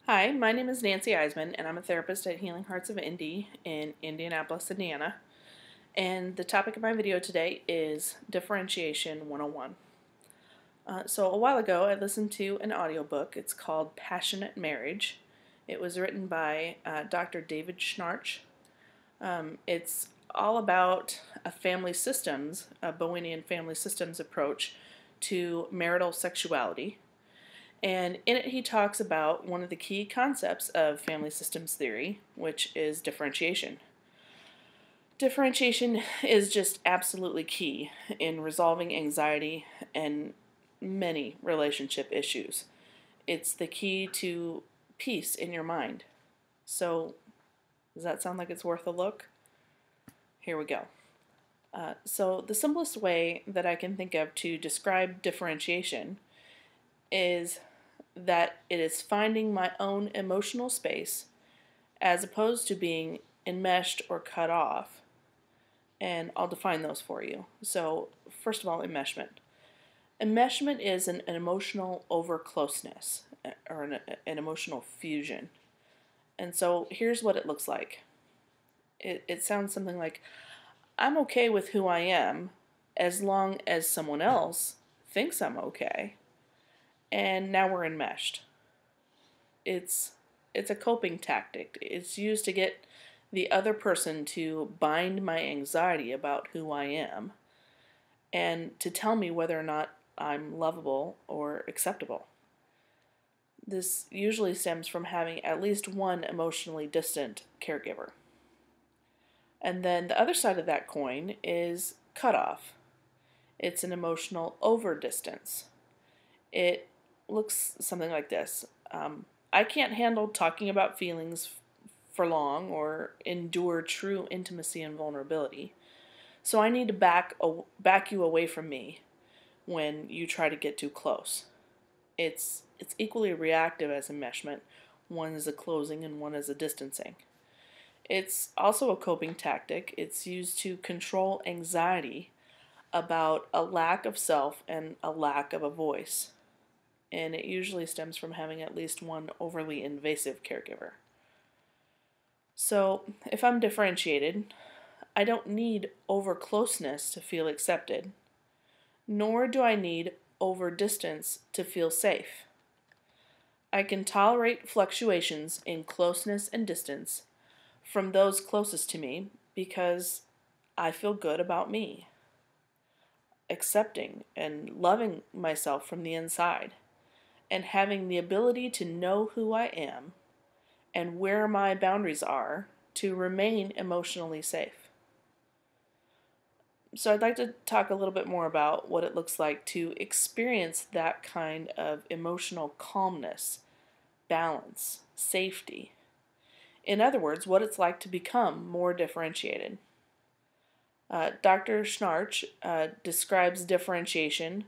Hi, my name is Nancy Eisman, and I'm a therapist at Healing Hearts of Indy in Indianapolis, Indiana. And the topic of my video today is Differentiation 101. So a while ago, I listened to an audiobook. It's called Passionate Marriage. It was written by Dr. David Schnarch. It's all about a Bowenian family systems approach to marital sexuality. And in it, he talks about one of the key concepts of family systems theory, which is differentiation. Differentiation is just absolutely key in resolving anxiety and many relationship issues. It's the key to peace in your mind. So, does that sound like it's worth a look? Here we go. So, the simplest way that I can think of to describe differentiation is that it is finding my own emotional space as opposed to being enmeshed or cut off. And I'll define those for you. So, first of all, enmeshment. Enmeshment is an emotional over-closeness or an emotional fusion. And so, here's what it looks like. It sounds something like, I'm okay with who I am as long as someone else thinks I'm okay. And now we're enmeshed. It's a coping tactic. It's used to get the other person to bind my anxiety about who I am and to tell me whether or not I'm lovable or acceptable. This usually stems from having at least one emotionally distant caregiver. And then the other side of that coin is cutoff. It's an emotional overdistance. It looks something like this. I can't handle talking about feelings for long or endure true intimacy and vulnerability. So I need to back you away from me when you try to get too close. It's equally reactive as enmeshment. One is a closing and one is a distancing. It's also a coping tactic. It's used to control anxiety about a lack of self and a lack of a voice. And it usually stems from having at least one overly invasive caregiver. So, if I'm differentiated, I don't need over closeness to feel accepted, nor do I need over distance to feel safe. I can tolerate fluctuations in closeness and distance from those closest to me because I feel good about me, accepting and loving myself from the inside, and having the ability to know who I am and where my boundaries are to remain emotionally safe. So I'd like to talk a little bit more about what it looks like to experience that kind of emotional calmness, balance, safety. In other words, what it's like to become more differentiated. Dr. Schnarch describes differentiation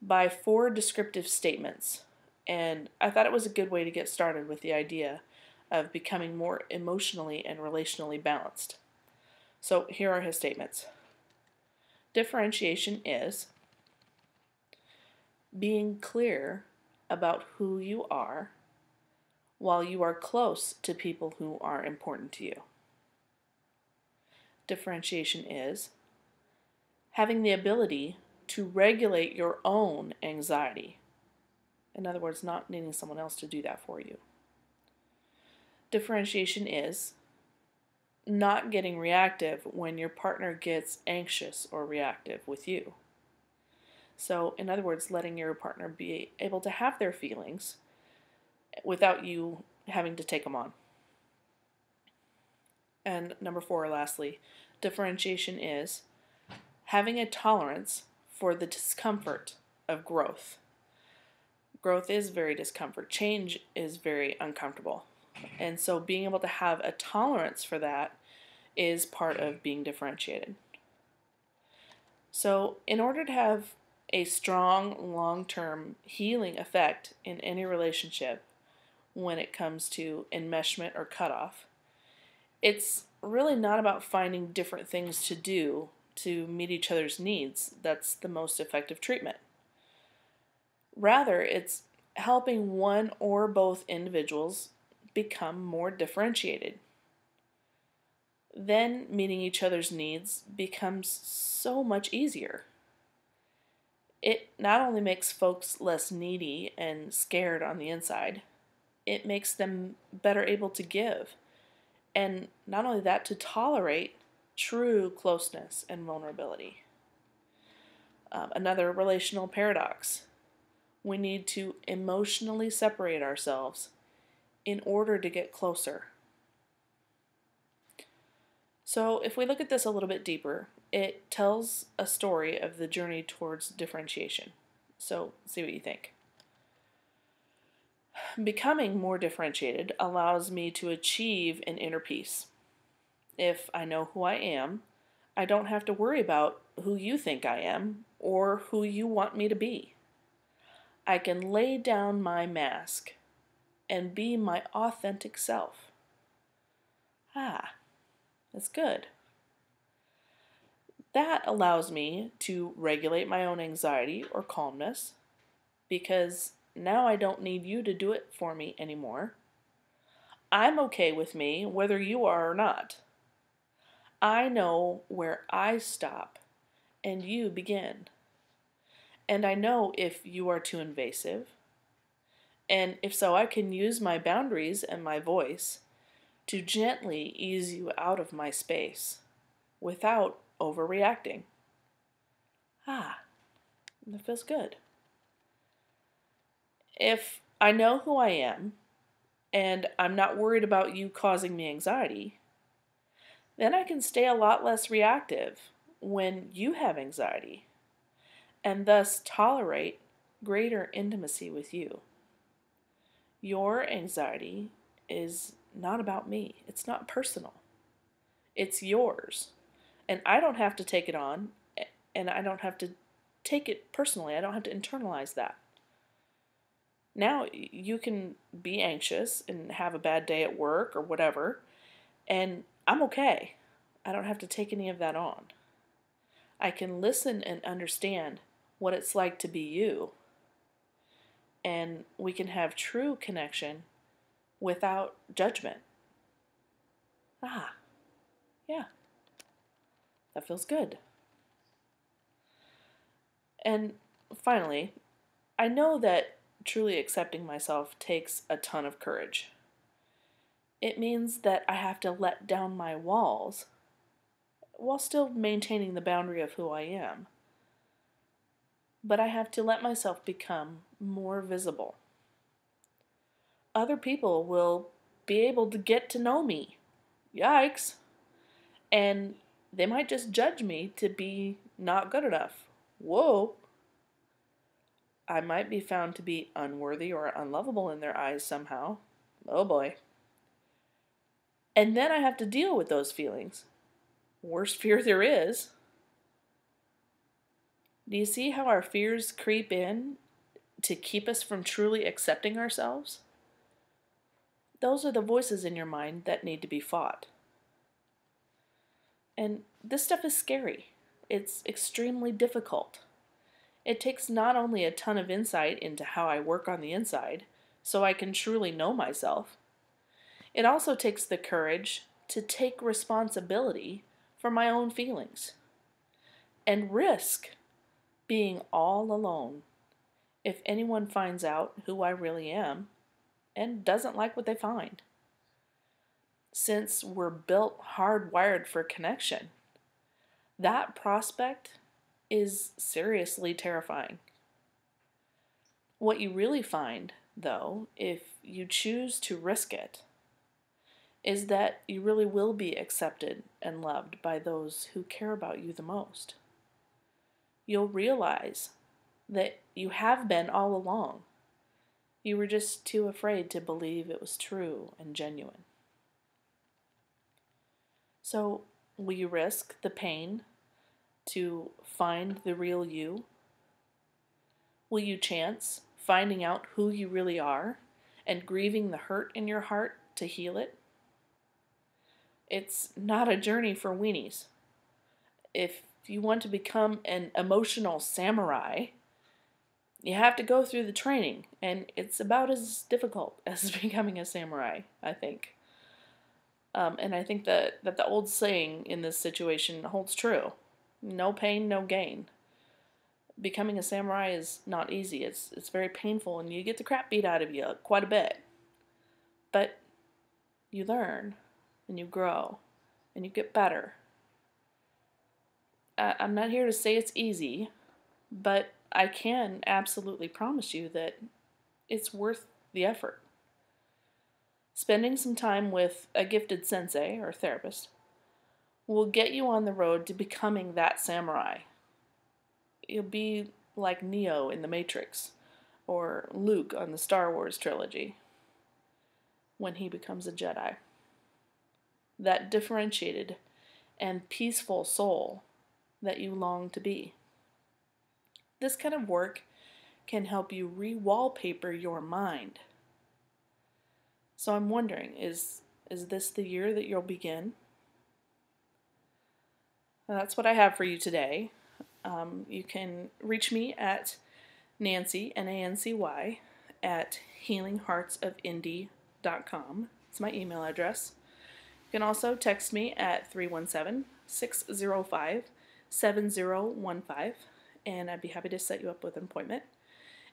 by 4 descriptive statements. And I thought it was a good way to get started with the idea of becoming more emotionally and relationally balanced. So here are his statements. Differentiation is being clear about who you are while you are close to people who are important to you. Differentiation is having the ability to regulate your own anxiety. In other words, not needing someone else to do that for you. Differentiation is not getting reactive when your partner gets anxious or reactive with you. So, in other words, letting your partner be able to have their feelings without you having to take them on. And number 4, lastly, differentiation is having a tolerance for the discomfort of growth. Growth is very discomfort. Change is very uncomfortable. And so being able to have a tolerance for that is part of being differentiated. So in order to have a strong, long-term healing effect in any relationship when it comes to enmeshment or cutoff, it's really not about finding different things to do to meet each other's needs. That's the most effective treatment. Rather, it's helping one or both individuals become more differentiated. Then meeting each other's needs becomes so much easier. It not only makes folks less needy and scared on the inside, it makes them better able to give. And not only that, to tolerate true closeness and vulnerability. Another relational paradox. We need to emotionally separate ourselves in order to get closer. So, if we look at this a little bit deeper, it tells a story of the journey towards differentiation. So, see what you think. Becoming more differentiated allows me to achieve an inner peace. If I know who I am, I don't have to worry about who you think I am or who you want me to be. I can lay down my mask and be my authentic self. That's good. That allows me to regulate my own anxiety or calmness because now I don't need you to do it for me anymore. I'm okay with me whether you are or not. I know where I stop and you begin. And I know if you are too invasive. And if so, I can use my boundaries and my voice to gently ease you out of my space without overreacting. That feels good. If I know who I am and I'm not worried about you causing me anxiety, then I can stay a lot less reactive when you have anxiety and thus tolerate greater intimacy with you. Your anxiety is not about me. It's not personal. It's yours. And I don't have to take it on, and I don't have to take it personally. I don't have to internalize that. Now you can be anxious and have a bad day at work or whatever, and I'm okay. I don't have to take any of that on. I can listen and understand what it's like to be you, and we can have true connection without judgment. Yeah, that feels good. And finally, I know that truly accepting myself takes a ton of courage. It means that I have to let down my walls while still maintaining the boundary of who I am. But I have to let myself become more visible. Other people will be able to get to know me. Yikes. And they might just judge me to be not good enough. Whoa. I might be found to be unworthy or unlovable in their eyes somehow. Oh boy. And then I have to deal with those feelings. Worst fear there is. Do you see how our fears creep in to keep us from truly accepting ourselves? Those are the voices in your mind that need to be fought. And this stuff is scary. It's extremely difficult. It takes not only a ton of insight into how I work on the inside, so I can truly know myself, it also takes the courage to take responsibility for my own feelings and risk being all alone if anyone finds out who I really am and doesn't like what they find. Since we're built hardwired for connection, that prospect is seriously terrifying. What you really find, though, if you choose to risk it, is that you really will be accepted and loved by those who care about you the most. You'll realize that you have been all along. You were just too afraid to believe it was true and genuine. So, will you risk the pain to find the real you? Will you chance finding out who you really are and grieving the hurt in your heart to heal it? It's not a journey for weenies. If you want to become an emotional samurai, You have to go through the training, and it's about as difficult as becoming a samurai, I think. And I think that the old saying in this situation holds true. No pain, no gain. Becoming a samurai is not easy. It's very painful, and you get the crap beat out of you quite a bit. But you learn, and you grow, and you get better. I'm not here to say it's easy, but I can absolutely promise you that it's worth the effort. Spending some time with a gifted sensei or therapist will get you on the road to becoming that samurai. You'll be like Neo in The Matrix, or Luke on the Star Wars trilogy, when he becomes a Jedi. That differentiated and peaceful soul that you long to be. This kind of work can help you re-wallpaper your mind. So I'm wondering, is this the year that you'll begin? That's what I have for you today. You can reach me at Nancy, Nancy, at healingheartsofindy.com. It's my email address. You can also text me at 317-605-7015, and I'd be happy to set you up with an appointment.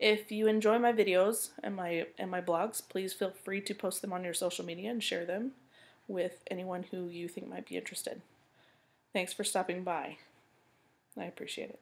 If you enjoy my videos and my blogs, please feel free to post them on your social media and share them with anyone who you think might be interested. Thanks for stopping by. I appreciate it.